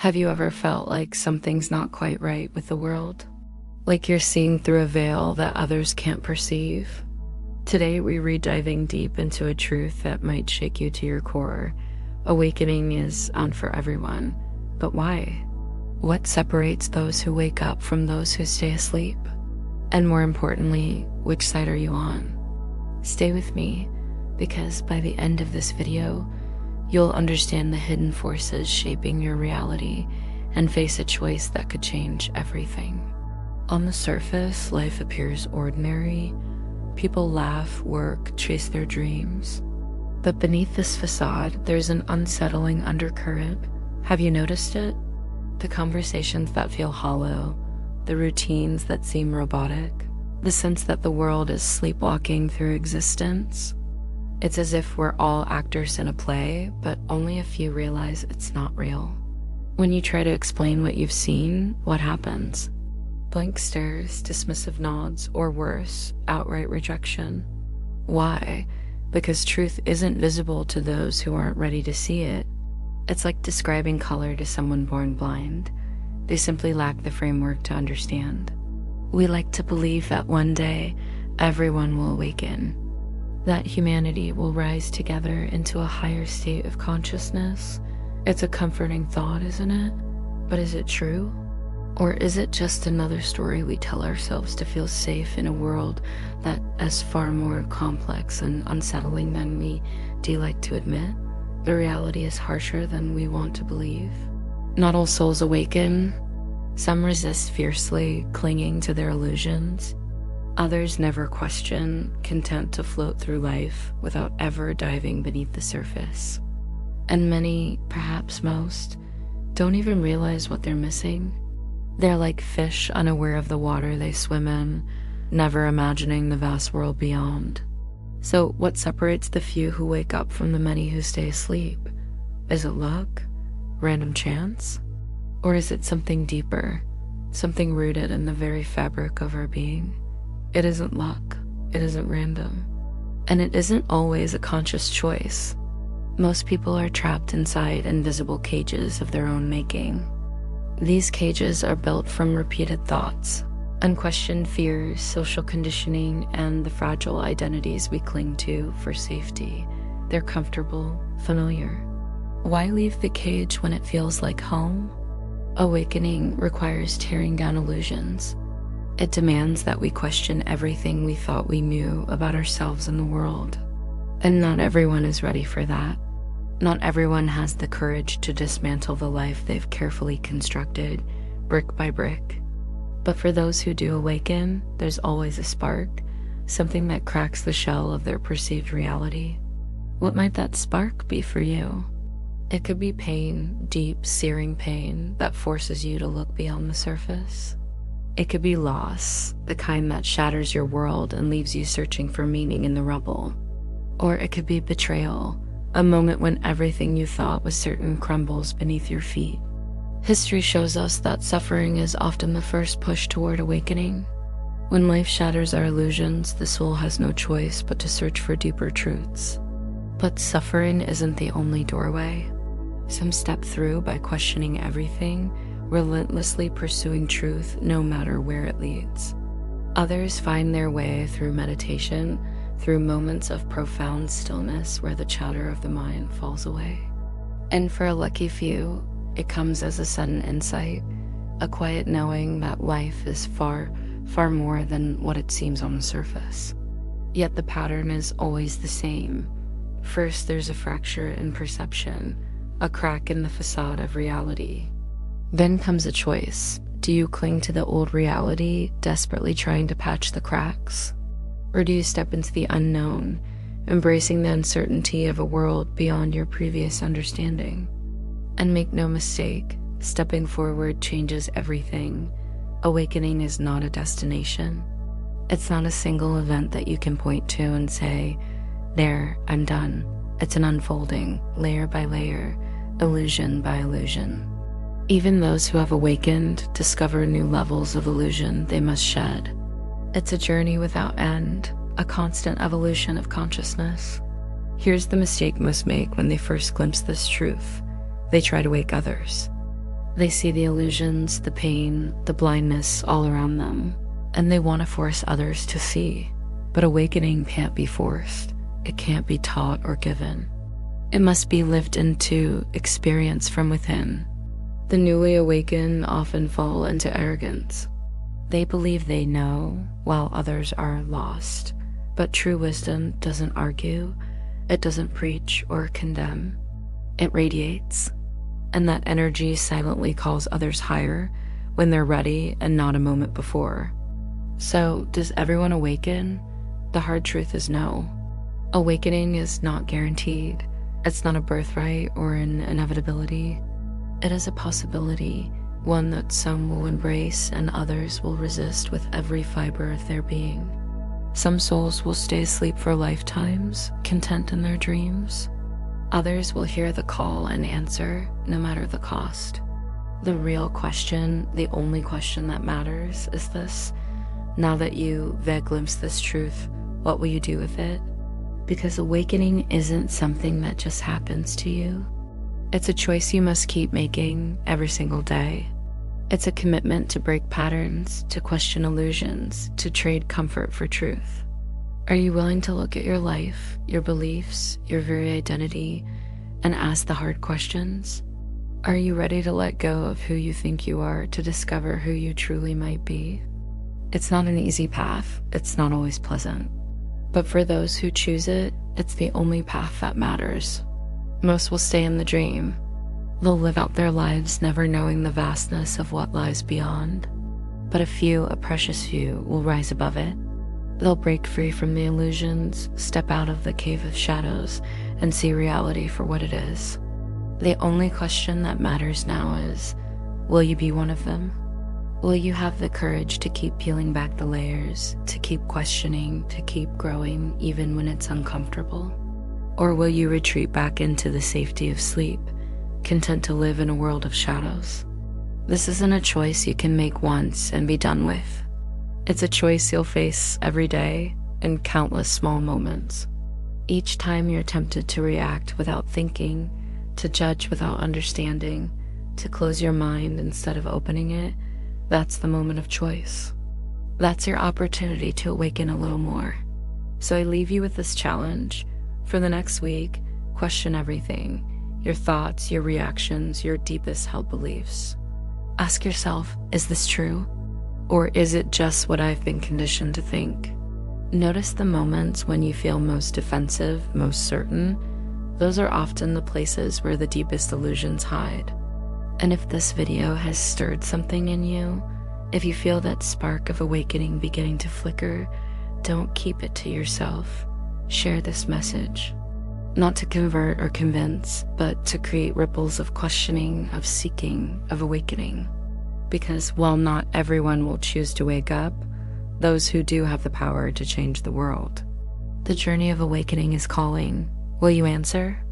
Have you ever felt like something's not quite right with the world? Like you're seeing through a veil that others can't perceive? Today, we're diving deep into a truth that might shake you to your core. Awakening is on for everyone, but why? What separates those who wake up from those who stay asleep? And more importantly, which side are you on? Stay with me, because by the end of this video, you'll understand the hidden forces shaping your reality and face a choice that could change everything. On the surface, life appears ordinary. People laugh, work, chase their dreams. But beneath this facade, there's an unsettling undercurrent. Have you noticed it? The conversations that feel hollow, the routines that seem robotic, the sense that the world is sleepwalking through existence. It's as if we're all actors in a play, but only a few realize it's not real. When you try to explain what you've seen, what happens? Blank stares, dismissive nods, or worse, outright rejection. Why? Because truth isn't visible to those who aren't ready to see it. It's like describing color to someone born blind. They simply lack the framework to understand. We like to believe that one day, everyone will awaken, that humanity will rise together into a higher state of consciousness. It's a comforting thought, isn't it? But is it true? Or is it just another story we tell ourselves to feel safe in a world that is far more complex and unsettling than we do like to admit? The reality is harsher than we want to believe. Not all souls awaken. Some resist fiercely, clinging to their illusions. Others never question, content to float through life without ever diving beneath the surface. And many, perhaps most, don't even realize what they're missing. They're like fish unaware of the water they swim in, never imagining the vast world beyond. So what separates the few who wake up from the many who stay asleep? Is it luck? Random chance? Or is it something deeper, something rooted in the very fabric of our being? It isn't luck, it isn't random, and it isn't always a conscious choice. Most people are trapped inside invisible cages of their own making. These cages are built from repeated thoughts, unquestioned fears, social conditioning, and the fragile identities we cling to for safety. They're comfortable, familiar. Why leave the cage when it feels like home? Awakening requires tearing down illusions. It demands that we question everything we thought we knew about ourselves and the world. And not everyone is ready for that. Not everyone has the courage to dismantle the life they've carefully constructed, brick by brick. But for those who do awaken, there's always a spark, something that cracks the shell of their perceived reality. What might that spark be for you? It could be pain, deep, searing pain that forces you to look beyond the surface. It could be loss, the kind that shatters your world and leaves you searching for meaning in the rubble. Or it could be betrayal, a moment when everything you thought was certain crumbles beneath your feet. History shows us that suffering is often the first push toward awakening. When life shatters our illusions, the soul has no choice but to search for deeper truths. But suffering isn't the only doorway. Some step through by questioning everything, relentlessly pursuing truth no matter where it leads. Others find their way through meditation, through moments of profound stillness where the chatter of the mind falls away. And for a lucky few, it comes as a sudden insight, a quiet knowing that life is far, far more than what it seems on the surface. Yet the pattern is always the same. First, there's a fracture in perception, a crack in the facade of reality. Then comes a choice. Do you cling to the old reality, desperately trying to patch the cracks? Or do you step into the unknown, embracing the uncertainty of a world beyond your previous understanding? And make no mistake, stepping forward changes everything. Awakening is not a destination. It's not a single event that you can point to and say, "There, I'm done." It's an unfolding, layer by layer, illusion by illusion. Even those who have awakened discover new levels of illusion they must shed. It's a journey without end, a constant evolution of consciousness. Here's the mistake most make when they first glimpse this truth. They try to wake others. They see the illusions, the pain, the blindness all around them, and they want to force others to see. But awakening can't be forced. It can't be taught or given. It must be lived into, experience from within. The newly awakened often fall into arrogance. They believe they know, while others are lost. But true wisdom doesn't argue, it doesn't preach or condemn. It radiates, and that energy silently calls others higher when they're ready and not a moment before. So, does everyone awaken? The hard truth is no. Awakening is not guaranteed. It's not a birthright or an inevitability. It is a possibility, one that some will embrace and others will resist with every fiber of their being. Some souls will stay asleep for lifetimes, content in their dreams. Others will hear the call and answer, no matter the cost. The real question, the only question that matters, is this: now that you've glimpsed this truth, what will you do with it? Because awakening isn't something that just happens to you. It's a choice you must keep making every single day. It's a commitment to break patterns, to question illusions, to trade comfort for truth. Are you willing to look at your life, your beliefs, your very identity, and ask the hard questions? Are you ready to let go of who you think you are to discover who you truly might be? It's not an easy path. It's not always pleasant. But for those who choose it, it's the only path that matters. Most will stay in the dream. They'll live out their lives never knowing the vastness of what lies beyond. But a precious few, will rise above it. They'll break free from the illusions, step out of the cave of shadows, and see reality for what it is. The only question that matters now is, will you be one of them? Will you have the courage to keep peeling back the layers, to keep questioning, to keep growing even when it's uncomfortable? Or will you retreat back into the safety of sleep, content to live in a world of shadows? This isn't a choice you can make once and be done with. It's a choice you'll face every day in countless small moments. Each time you're tempted to react without thinking, to judge without understanding, to close your mind instead of opening it, that's the moment of choice. That's your opportunity to awaken a little more. So I leave you with this challenge. For the next week, question everything: your thoughts, your reactions, your deepest held beliefs. Ask yourself, is this true? Or is it just what I've been conditioned to think? Notice the moments when you feel most defensive, most certain. Those are often the places where the deepest illusions hide. And if this video has stirred something in you, if you feel that spark of awakening beginning to flicker, don't keep it to yourself. Share this message. Not to convert or convince, but to create ripples of questioning, of seeking, of awakening. Because while not everyone will choose to wake up, those who do have the power to change the world. The journey of awakening is calling. Will you answer?